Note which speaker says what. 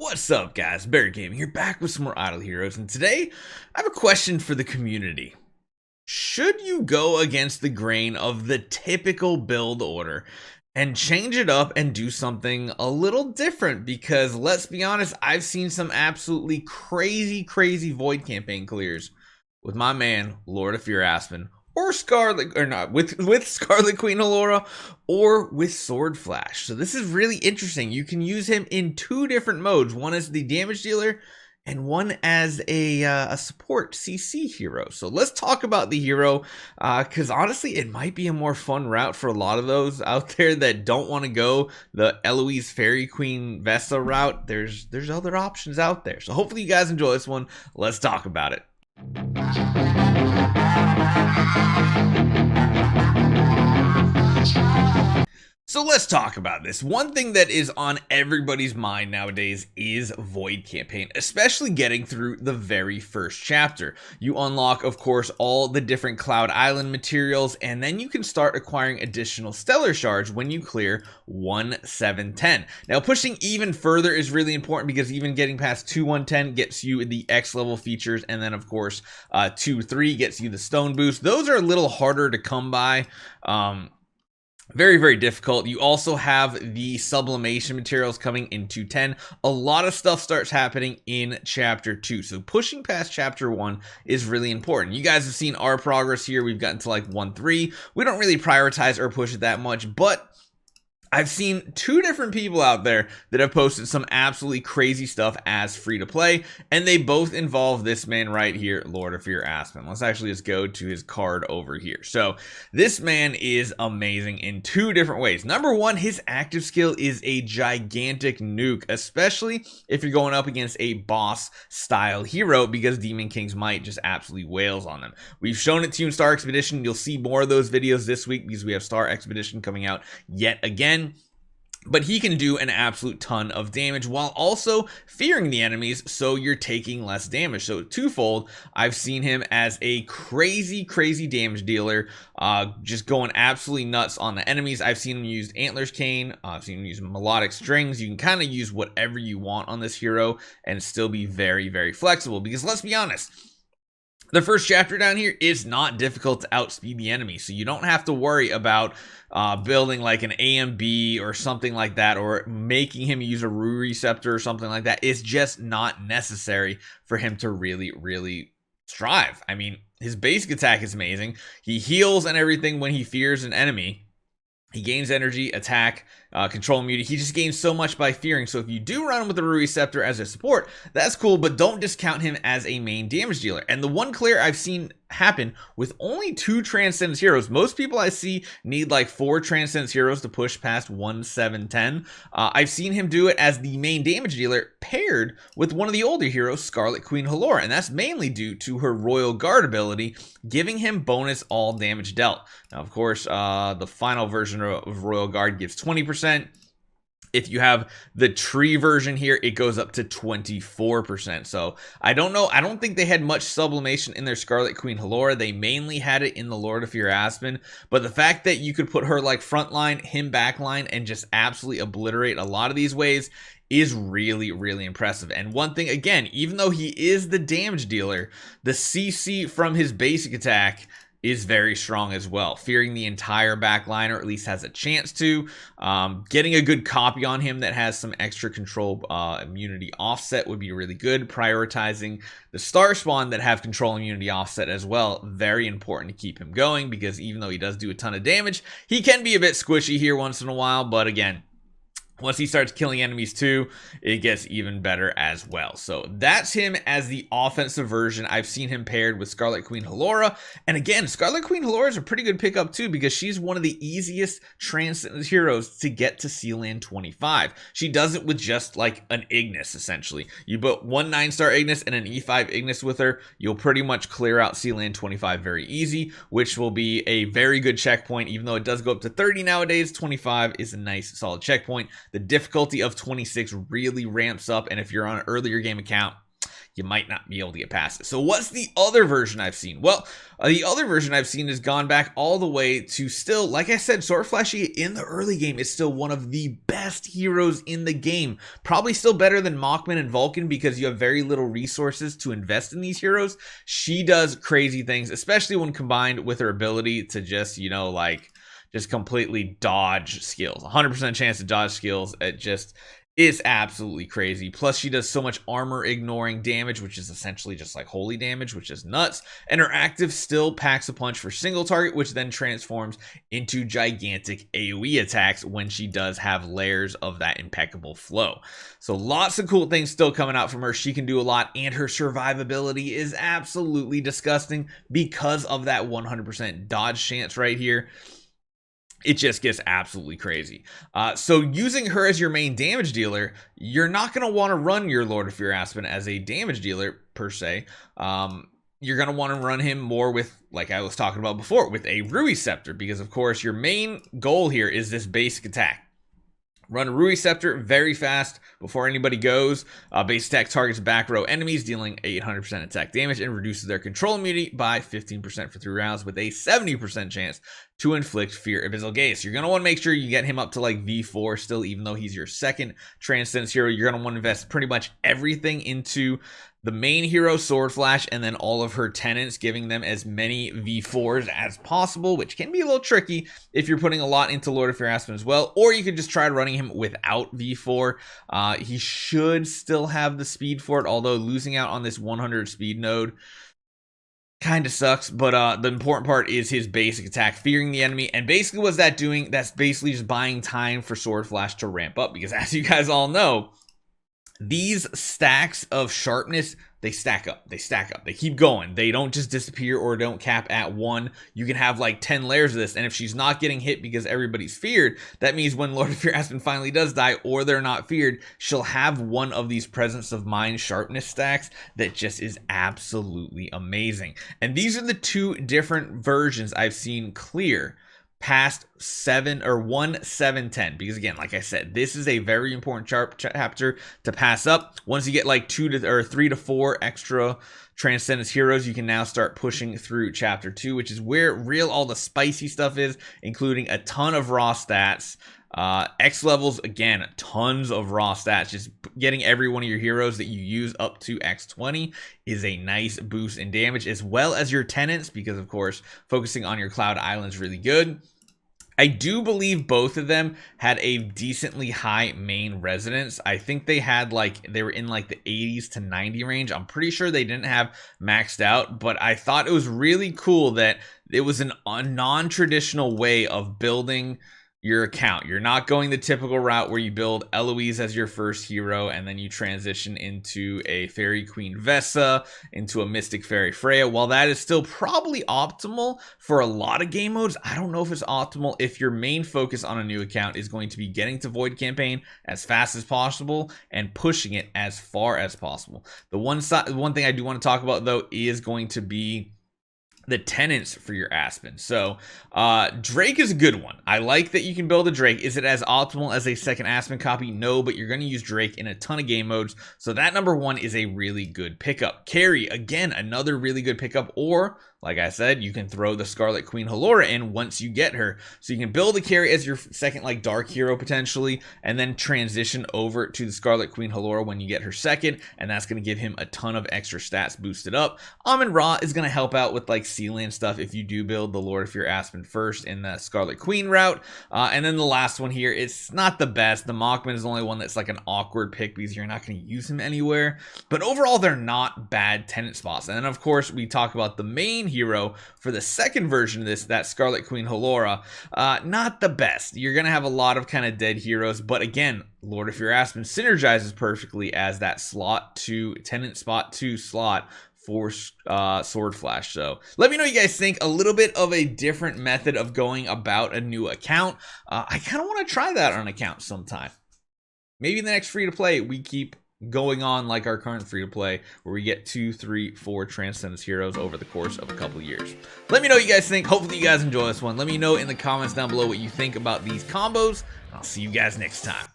Speaker 1: What's up, guys? Barry Gaming here, back with some more Idle Heroes, and today I have a question for the community. Should you go against the grain of the typical build order and change it up and do something a little different? Because let's be honest, I've seen some absolutely crazy Void campaign clears with my man, Lord of Fear Aspen, or Scarlet, or not, with Scarlet Queen Halora, or with Sword Flash. So this is really interesting. You can use him in two different modes. One as the damage dealer, and one as a support CC hero. So let's talk about the hero, because honestly, it might be a more fun route for a lot of those out there that don't want to go the Eloise Fairy Queen Vesta route. There's other options out there. So hopefully you guys enjoy this one. Let's talk about it. So let's talk about this. One thing that is on everybody's mind nowadays is Void campaign, especially getting through the very first chapter. You unlock, of course, all the different Cloud Island materials, and then you can start acquiring additional Stellar Shards when you clear 1-7-10. Now, pushing even further is really important because even getting past 2-1-10 gets you the X level features, and then, of course, 2-3 gets you the Stone Boost. Those are a little harder to come by. Very difficult. You also have the sublimation materials coming into 10. A lot of stuff starts happening in chapter 2. So pushing past chapter 1 is really important. You guys have seen our progress here. We've gotten to like 1-3. We don't really prioritize or push it that much, but I've seen two different people out there that have posted some absolutely crazy stuff as free to play, and they both involve this man right here, Lord of Fear Aspen. Let's actually just go to his card over here. So this man is amazing in two different ways. Number one, his active skill is a gigantic nuke, especially if you're going up against a boss style hero, because Demon King's Might just absolutely wails on them. We've shown it to you in Star Expedition. You'll see more of those videos this week because we have Star Expedition coming out yet again. But he can do an absolute ton of damage while also fearing the enemies, so you're taking less damage. So twofold, I've seen him as a crazy damage dealer, just going absolutely nuts on the enemies. I've seen him use Antler's Cane. I've seen him use Melodic Strings. You can kind of use whatever you want on this hero and still be very flexible, because let's be honest, the first chapter down here is not difficult to outspeed the enemy, so you don't have to worry about building like an AMB or something like that, or making him use a Rue Receptor or something like that. It's just not necessary for him to really strive. I mean, his basic attack is amazing. He heals and everything when he fears an enemy. He gains energy, attack, control immunity. He just gains so much by fearing. So if you do run him with the Rui Scepter as a support, that's cool, but don't discount him as a main damage dealer. And the one clear I've seen happen with only 2 Transcendence heroes. Most people I see need like 4 Transcendence heroes to push past 1-7-10. I've seen him do it as the main damage dealer paired with one of the older heroes, Scarlet Queen Halora, and that's mainly due to her Royal Guard ability, giving him bonus all damage dealt. Now, of course, the final version of Royal Guard gives 20%. If you have the tree version here, it goes up to 24%. So I don't know. I don't think they had much sublimation in their Scarlet Queen Halora. They mainly had it in the Lord of Fear Aspen. But the fact that you could put her like frontline, him backline, and just absolutely obliterate a lot of these ways is really impressive. And one thing, again, even though he is the damage dealer, the CC from his basic attack is very strong as well, fearing the entire backline, or at least has a chance to. Getting a good copy on him that has some extra control immunity offset would be really good. Prioritizing the star spawn that have control immunity offset as well, very important to keep him going, because even though he does do a ton of damage, he can be a bit squishy here once in a while. But again, once he starts killing enemies too, it gets even better as well. So that's him as the offensive version. I've seen him paired with Scarlet Queen Halora. And again, Scarlet Queen Halora is a pretty good pickup too, because she's one of the easiest Transcendence heroes to get to Sealand 25. She does it with just like an Ignis, essentially. You put one 9-star Ignis and an E5 Ignis with her, you'll pretty much clear out Sealand 25 very easy, which will be a very good checkpoint. Even though it does go up to 30 nowadays, 25 is a nice solid checkpoint. The difficulty of 26 really ramps up, and if you're on an earlier game account, you might not be able to get past it. So what's the other version I've seen? Well, the other version I've seen has gone back all the way to still, like I said, Sword Flash Xia in the early game is still one of the best heroes in the game. Probably still better than Machman and Vulcan because you have very little resources to invest in these heroes. She does crazy things, especially when combined with her ability to just, you know, like, just completely dodge skills. 100% chance to dodge skills. It just is absolutely crazy. Plus, she does so much armor ignoring damage, which is essentially just like holy damage, which is nuts. And her active still packs a punch for single target, which then transforms into gigantic AoE attacks when she does have layers of that impeccable flow. So lots of cool things still coming out from her. She can do a lot, and her survivability is absolutely disgusting because of that 100% dodge chance right here. It just gets absolutely crazy. So using her as your main damage dealer, you're not going to want to run your Lord of Fear Aspen as a damage dealer per se. You're going to want to run him more with, like I was talking about before, with a Rui Scepter, because of course your main goal here is this basic attack. Run Rui Scepter very fast before anybody goes. Base attack targets back row enemies, dealing 800% attack damage and reduces their control immunity by 15% for 3 rounds with a 70% chance to inflict Fear Abyssal Gaze. So you're going to want to make sure you get him up to like V4 still, even though he's your second Transcendence hero. You're going to want to invest pretty much everything into the main hero, Sword Flash, and then all of her tenants, giving them as many V4s as possible, which can be a little tricky if you're putting a lot into Lord of Fear Aspen as well. Or you could just try running him without V4. He should still have the speed for it, although losing out on this 100 speed node kind of sucks. But the important part is his basic attack, fearing the enemy. And basically what's that doing? That's basically just buying time for Sword Flash to ramp up, because as you guys all know, these stacks of sharpness, they stack up, they keep going. They don't just disappear or don't cap at 1. You can have like 10 layers of this, and if she's not getting hit because everybody's feared, that means when Lord of Fear Aspen finally does die, or they're not feared, she'll have one of these Presence of Mind sharpness stacks that just is absolutely amazing. And these are the 2 different versions I've seen clear past 1-7-10, because again, like I said, this is a very important chapter to pass up. Once you get like 3 to 4 extra Transcendence heroes, you can now start pushing through chapter 2, which is where all the spicy stuff is, including a ton of raw stats. X levels, again, tons of raw stats. Just getting every one of your heroes that you use up to X20 is a nice boost in damage, as well as your tenants, because of course focusing on your Cloud Island is really good. I do believe both of them had a decently high main resonance. I think they had they were in like the 80s to 90 range. I'm pretty sure they didn't have maxed out, but I thought it was really cool that it was a non-traditional way of building your account. You're not going the typical route where you build Eloise as your first hero and then you transition into a Fairy Queen Vessa, into a Mystic Fairy Freya. While that is still probably optimal for a lot of game modes, I don't know if it's optimal if your main focus on a new account is going to be getting to Void Campaign as fast as possible and pushing it as far as possible. The one thing I do want to talk about though is going to be the tenants for your Aspen. So Drake is a good one. I like that you can build a Drake. Is it as optimal as a second Aspen copy? No, but you're going to use Drake in a ton of game modes. So that number 1 is a really good pickup. Carry, again, another really good pickup. Or, like I said, you can throw the Scarlet Queen Halora in once you get her. So you can build a Carry as your second dark hero potentially, and then transition over to the Scarlet Queen Halora when you get her second, and that's going to give him a ton of extra stats boosted up. Amun-Ra is going to help out with Sealand stuff if you do build the Lord of Fear Aspen first in the Scarlet Queen route. And then the last one here, it's not the best. The Machman is the only one that's like an awkward pick because you're not going to use him anywhere. But overall, they're not bad tenant spots. And then, of course, we talk about the main hero for the second version of this, that Scarlet Queen Halora. Not the best. You're going to have a lot of kind of dead heroes. But again, Lord of Fear Aspen synergizes perfectly as that tenant spot 2 slot for Sword Flash. So let me know what you guys think. A little bit of a different method of going about a new account. I kind of want to try that on an account sometime. Maybe in the next free to play we keep going on like our current free to play, where we get 2, 3, 4 Transcendence heroes over the course of a couple years. Let me know what you guys think. Hopefully you guys enjoy this one. Let me know in the comments down below what you think about these combos. I'll see you guys next time.